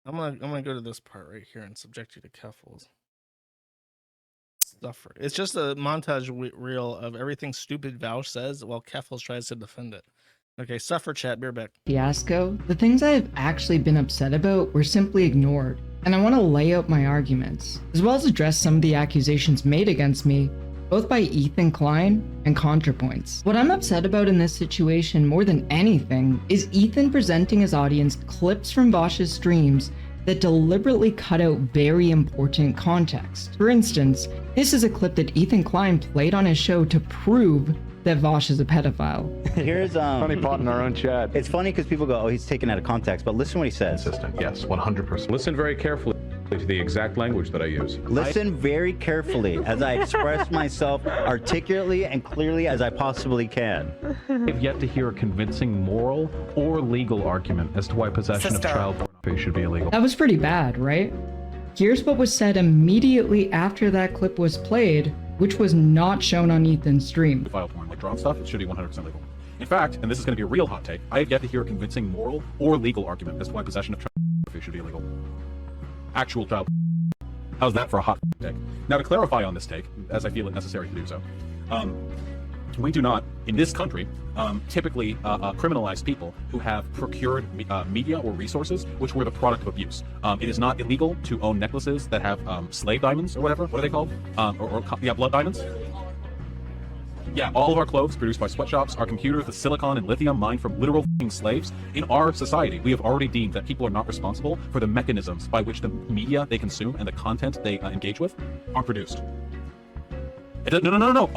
I'm gonna go to this part right here and subject you to Keffals. Suffer. It's just a montage reel of everything stupid Vaush says while Keffals tries to defend it. Okay, suffer chat, beer back. Fiasco, the things I have actually been upset about were simply ignored, and I want to lay out my arguments, as well as address some of the accusations made against me, both by Ethan Klein and ContraPoints. What I'm upset about in this situation more than anything is Ethan presenting his audience clips from Vaush's streams that deliberately cut out very important context. For instance, this is a clip that Ethan Klein played on his show to prove that Vaush is a pedophile. Here's funny pot in our own chat. It's funny because people go, oh, he's taken out of context, but listen what he says. Consistent, yes, 100%. Listen very carefully to the exact language that I use. Listen very carefully as I express myself articulately and clearly as I possibly can. I've yet to hear a convincing moral or legal argument as to why possession of child pornography should be illegal. That was pretty bad, right? Here's what was said immediately after that clip was played, which was not shown on Ethan's stream. File porn, like drone stuff, it should be 100% legal. In fact, and this is going to be a real hot take, I have yet to hear a convincing moral or legal argument as to why possession of child pornography should be illegal. Actual child. How's that for a hot take? Now, to clarify on this take, as I feel it necessary to do so, we do not, in this country, typically criminalize people who have procured media or resources which were the product of abuse. It is not illegal to own necklaces that have slave diamonds or whatever. What are they called? Yeah, blood diamonds. Yeah, all of our clothes produced by sweatshops, our computers, the silicon and lithium mined from literal slaves. In our society, we have already deemed that people are not responsible for the mechanisms by which the media they consume and the content they engage with are produced. No.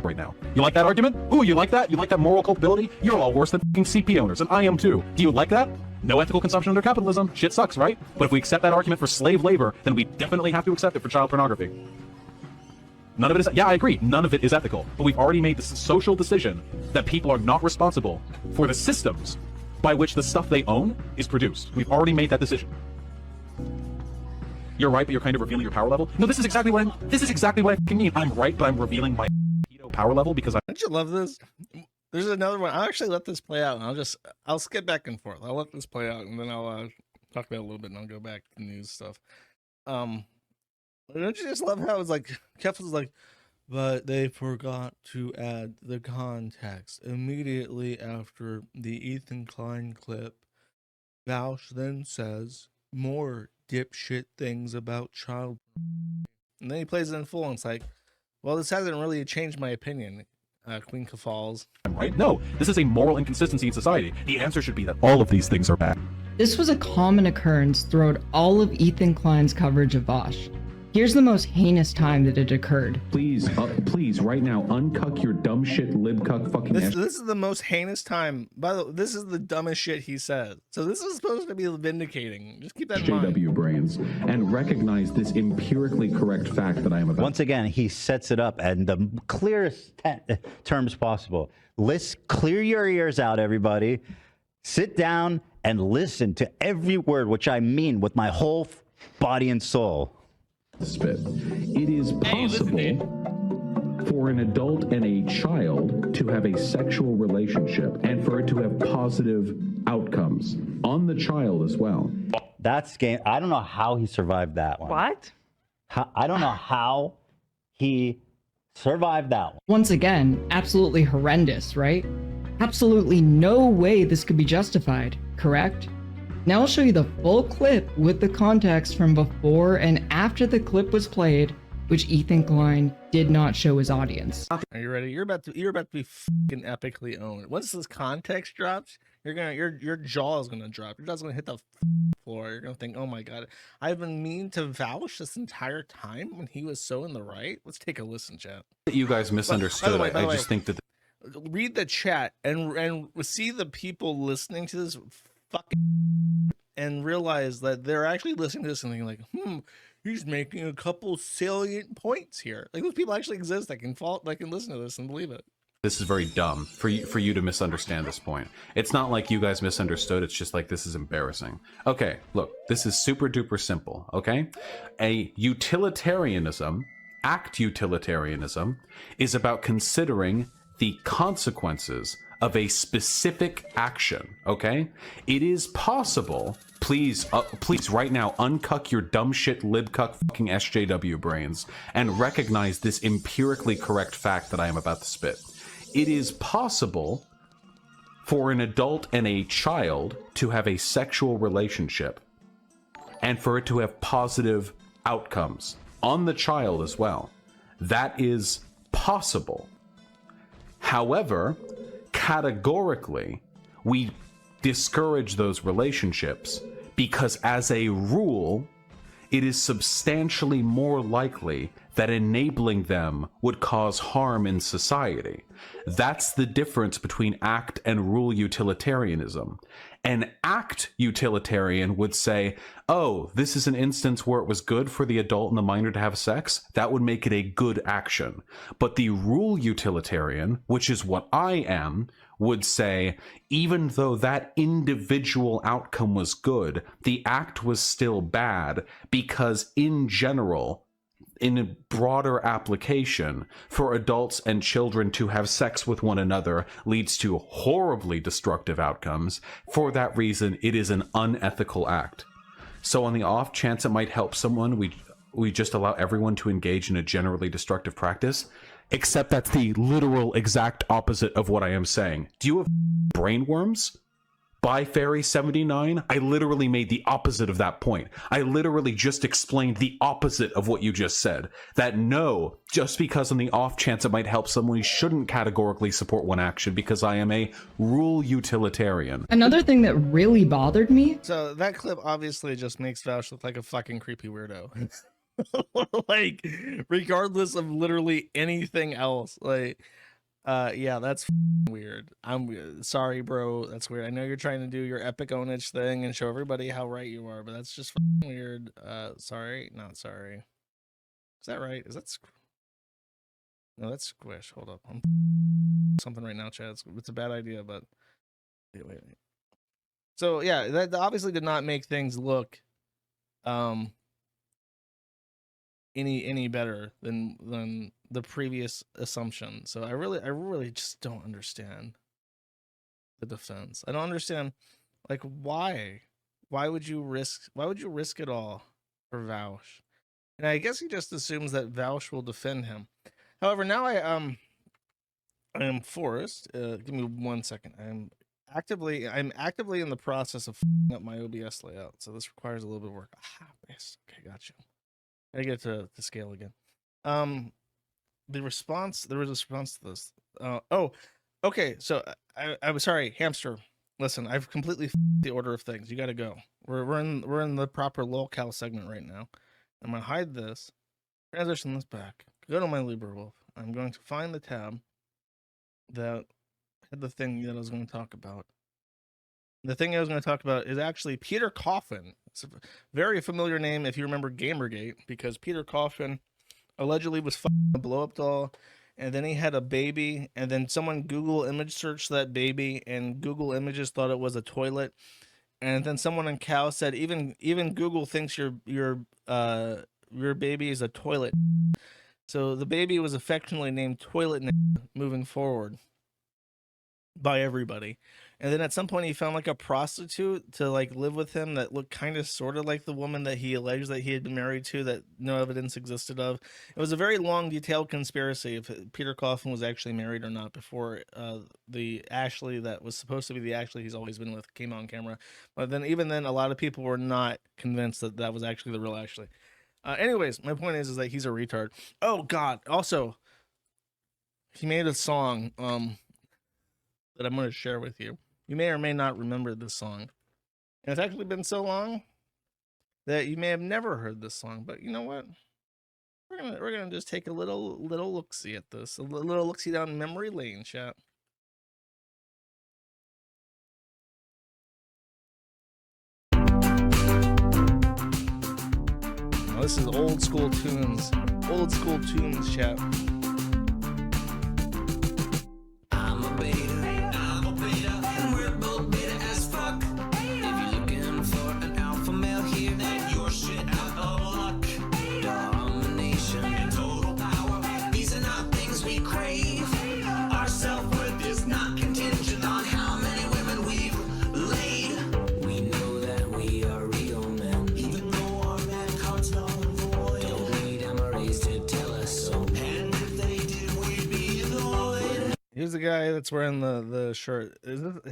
Right now. You like that argument? Ooh, you like that? You like that moral culpability? You're all worse than CP owners, and I am too. Do you like that? No ethical consumption under capitalism. Shit sucks, right? But if we accept that argument for slave labor, then we definitely have to accept it for child pornography. None of it is, yeah, I agree, none of it is ethical. But we've already made this social decision that people are not responsible for the systems by which the stuff they own is produced. We've already made that decision. You're right, but you're kind of revealing your power level. No, this is exactly what I mean. I'm right, but I'm revealing my power level because Don't you love this? There's another one. I'll actually let this play out, and I'll skip back and forth. I'll let this play out, and then I'll talk about it a little bit, and I'll go back to news stuff. Don't you just love how it's like Keffals is like, but they forgot to add the context immediately after the Ethan Klein clip. Vaush then says more dipshit things about child, and then he plays it in full, and it's like, well, this hasn't really changed my opinion, Queen Keffals. Right? No, this is a moral inconsistency in society. The answer should be that all of these things are bad. This was a common occurrence throughout all of Ethan Klein's coverage of Vaush. Here's the most heinous time that it occurred. Please, right now, uncuck your dumb shit, libcuck fucking This is the most heinous time. By the way, this is the dumbest shit he said. So this is supposed to be vindicating. Just keep that in mind. JW brains, and recognize this empirically correct fact that I am about. Once again, he sets it up in the clearest terms possible. Clear your ears out, everybody. Sit down and listen to every word, which I mean with my whole body and soul. Spit. It is possible for an adult and a child to have a sexual relationship and for it to have positive outcomes on the child as well. That's game. I don't know how he survived that one. What? I don't know how he survived that one. Once again, absolutely horrendous, right? Absolutely no way this could be justified, correct? Now I'll show you the full clip with the context from before and after the clip was played, which Ethan Klein did not show his audience. Are you ready? You're about to be fucking epically owned. Once this context drops, your jaw is gonna drop. Your jaw's gonna hit the floor. You're gonna think, oh my god, I've been mean to Vaush this entire time when he was so in the right. Let's take a listen, chat. You guys misunderstood. By the way, I just think that read the chat and see the people listening to this fucking and realize that they're actually listening to this and thinking like, he's making a couple salient points here. Like, those people actually exist that can listen to this and believe it. this is very dumb for you to misunderstand this point. It's not like you guys misunderstood. It's just like, this is embarrassing. Okay, look, this is super duper simple. Okay, a utilitarianism, act utilitarianism, is about considering the consequences of a specific action, okay? It is possible, please right now uncuck your dumb shit libcuck fucking SJW brains and recognize this empirically correct fact that I am about to spit. It is possible for an adult and a child to have a sexual relationship and for it to have positive outcomes on the child as well. That is possible. However, categorically, we discourage those relationships because, as a rule, it is substantially more likely that enabling them would cause harm in society. That's the difference between act and rule utilitarianism. An act utilitarian would say, oh, this is an instance where it was good for the adult and the minor to have sex. That would make it a good action. But the rule utilitarian, which is what I am, would say, even though that individual outcome was good, the act was still bad because, in general, in a broader application, for adults and children to have sex with one another leads to horribly destructive outcomes. For that reason, it is an unethical act. So on the off chance it might help someone, we just allow everyone to engage in a generally destructive practice, except that's the literal exact opposite of what I am saying. Do you have brainworms? By Fairy 79, I literally made the opposite of that point. I literally just explained the opposite of what you just said. That no, just because on the off chance it might help someone, we shouldn't categorically support one action because I am a rule utilitarian. Another thing that really bothered me. So that clip obviously just makes Vaush look like a fucking creepy weirdo. Like, regardless of literally anything else. Like, yeah, that's weird. I'm sorry, bro. That's weird. I know you're trying to do your epic ownage thing and show everybody how right you are, but that's just weird. Sorry, not sorry. Is that right? Is that no? That's squish. Hold up. I'm something right now, Chad. It's a bad idea, but wait. So yeah, that obviously did not make things look any better than the previous assumption. So I really just don't understand the defense. I don't understand, like, why would you risk it all for Vaush? And I guess he just assumes that Vaush will defend him. However, now I am Forest. Give me 1 second. I'm actively in the process of f***ing up my OBS layout, so this requires a little bit of work. Yes. Okay, gotcha. I get to scale again. There was a response to this. Oh, okay. So I was sorry, Hamster. Listen, I've completely the order of things. You got to go. We're in the proper lolcow segment right now. I'm gonna hide this, transition this back, go to my LibreWolf. I'm going to find the tab that had the thing that I was going to talk about. The thing I was going to talk about is actually Peter Coffin. It's a very familiar name if you remember Gamergate, because Peter Coffin allegedly was a blow-up doll, and then he had a baby, and then someone Google image searched that baby, and Google Images thought it was a toilet, and then someone in Cow said even Google thinks your baby is a toilet. So the baby was affectionately named Toilet moving forward by everybody. And then at some point he found like a prostitute to like live with him that looked kind of sort of like the woman that he alleged that he had been married to that no evidence existed of. It was a very long, detailed conspiracy if Peter Coffin was actually married or not before the Ashley that was supposed to be the Ashley he's always been with came on camera. But then even then, a lot of people were not convinced that that was actually the real Ashley. Anyways, my point is that he's a retard. Oh God! Also, he made a song that I'm going to share with you. You may or may not remember this song. And it's actually been so long that you may have never heard this song. But you know what? We're gonna just take a little look-see at this. A little look-see down memory lane, chat. Now, this is old school tunes. Old school tunes, chat. Our self-worth is not contingent Here's the guy that's wearing the shirt.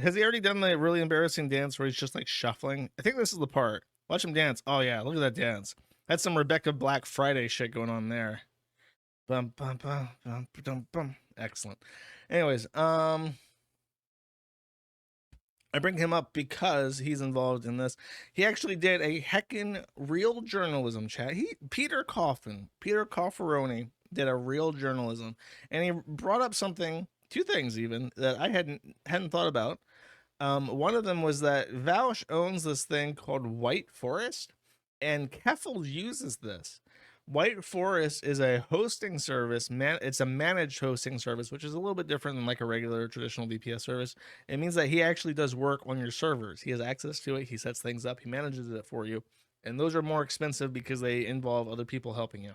Has he already done the really embarrassing dance where he's just like shuffling? I think this is the part. Watch him dance. Oh yeah, look at that dance. That's some Rebecca Black Friday shit going on there. Bum bum bum bum bum bum. Excellent. Anyways, I bring him up because he's involved in this. He actually did a heckin' real journalism chat. Peter Cofferoni did a real journalism, and he brought up something, two things even, that I hadn't thought about. One of them was that Vaush owns this thing called WhiteForest, and Keffals uses this. WhiteForest is a hosting service. It's a managed hosting service, which is a little bit different than like a regular traditional VPS service. It means that he actually does work on your servers. He has access to it. He sets things up. He manages it for you. And those are more expensive because they involve other people helping you.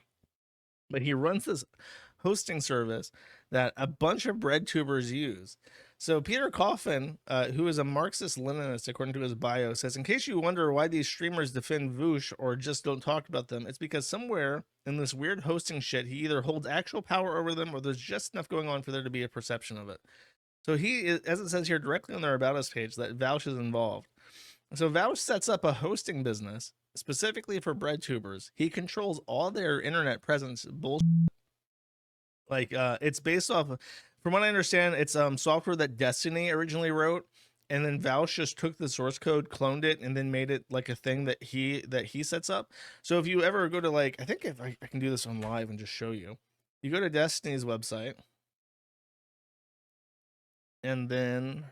But he runs this hosting service that a bunch of Breadtubers use. So Peter Coffin, who is a Marxist-Leninist according to his bio, says, in case you wonder why these streamers defend Vaush or just don't talk about them, it's because somewhere in this weird hosting shit, he either holds actual power over them or there's just enough going on for there to be a perception of it. So he is, as it says here directly on their About Us page, that Vaush is involved. So Vaush sets up a hosting business specifically for Breadtubers. He controls all their internet presence bullshit. Like, it's based off of, from what I understand, it's software that Destiny originally wrote, and then Vaush just took the source code, cloned it, and then made it like a thing that he sets up. So if you ever go to, like, I think if I can do this on live and just show you, you go to Destiny's website, and then,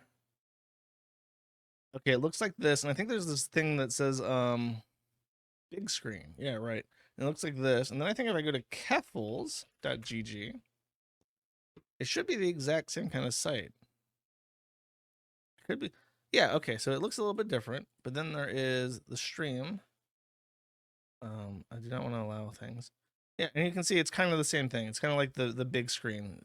okay, it looks like this, and I think there's this thing that says big screen. Yeah, right. And it looks like this, and then I think if I go to keffals.gg, it should be the exact same kind of site. Could be. Yeah, okay, so it looks a little bit different, but then there is the stream. I do not want to allow things. Yeah, and you can see it's kind of the same thing. It's kind of like the big screen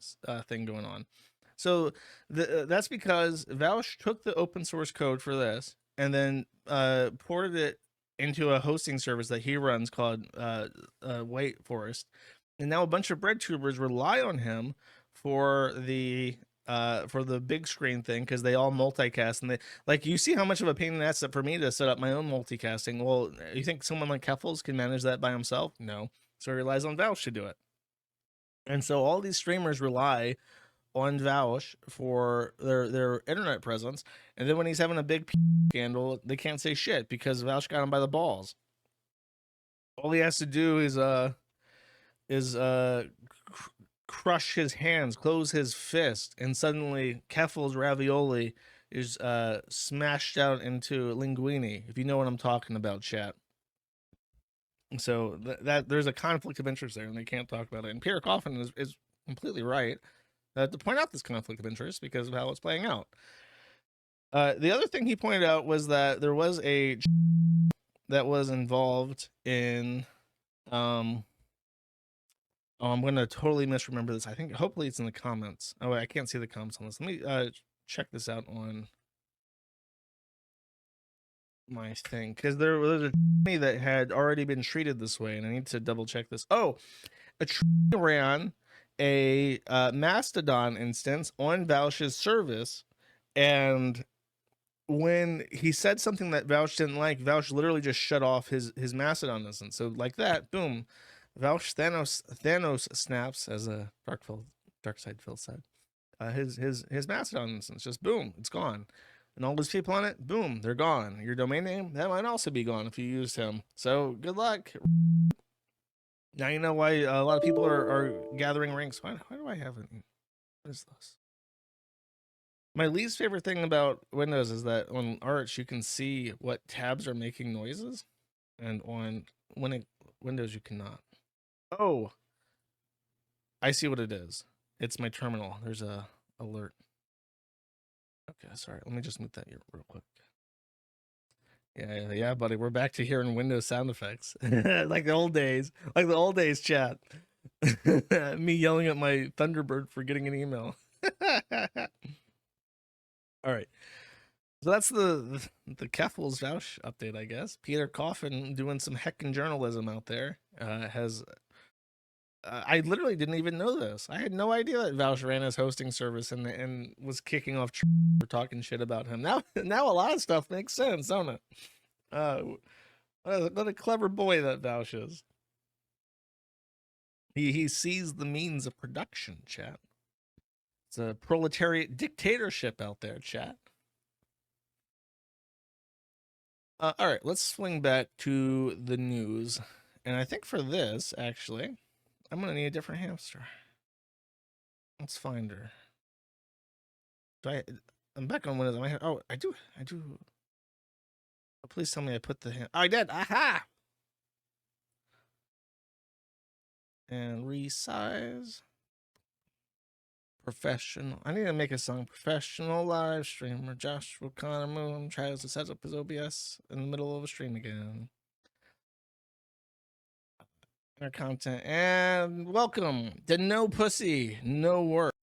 thing going on. So that's because Vaush took the open source code for this and then ported it into a hosting service that he runs called WhiteForest. And now a bunch of Breadtubers rely on him for the big screen thing because they all multicast, and they, like, you see how much of a pain in the ass for me to set up my own multicasting. Well, you think someone like Keffals can manage that by himself? No. So he relies on Vaush to do it. And so all these streamers rely on Vaush for their internet presence, and then when he's having a big scandal, they can't say shit because Vaush got him by the balls. All he has to do is crush his hands, close his fist, and suddenly Keffals ravioli is smashed out into linguine, if you know what I'm talking about, chat. So that there's a conflict of interest there, and they can't talk about it. And Peter Coffin is completely right to point out this conflict of interest because of how it's playing out. The other thing he pointed out was that there was a that was involved in oh, I'm going to totally misremember this. I think hopefully it's in the comments. Oh, I can't see the comments on this. Let me check this out on my thing, because there was a that had already been treated this way, and I need to double check this. Oh, a ran a Mastodon instance on Vaush's service, and when he said something that Vaush didn't like, Vaush literally just shut off his Mastodon instance. So like that, boom, Vaush Thanos snaps, as a Darkside Phil said. His Mastodon instance, just boom, it's gone. And all those people on it, boom, they're gone. Your domain name, that might also be gone if you used him. So good luck. Now you know why a lot of people are gathering ranks. Why do I have it? What is this? My least favorite thing about Windows is that on Arch you can see what tabs are making noises, and on Windows you cannot. Oh, I see what it is. It's my terminal. There's a alert. Okay, sorry. Let me just mute that here real quick. Yeah, buddy. We're back to hearing Windows sound effects, like the old days, chat. Me yelling at my Thunderbird for getting an email. All right. So that's the Keffals Vaush update, I guess. Peter Coffin doing some heckin' journalism out there. Has I literally didn't even know this. I had no idea that Vaush ran his hosting service and was kicking off for talking shit about him. Now a lot of stuff makes sense, don't it? What a clever boy that Vaush is. He sees the means of production, chat. It's a proletariat dictatorship out there, chat. All right, let's swing back to the news. And I think for this, actually, I'm going to need a different hamster. Let's find her. I'm back on Windows. Oh, I do. Oh, please tell me I put the I did. Aha! And resize. Professional. I need to make a song. Professional live streamer Joshua Connor Moon tries to set up his OBS in the middle of a stream again. Our content and welcome to No Pussy, No Work.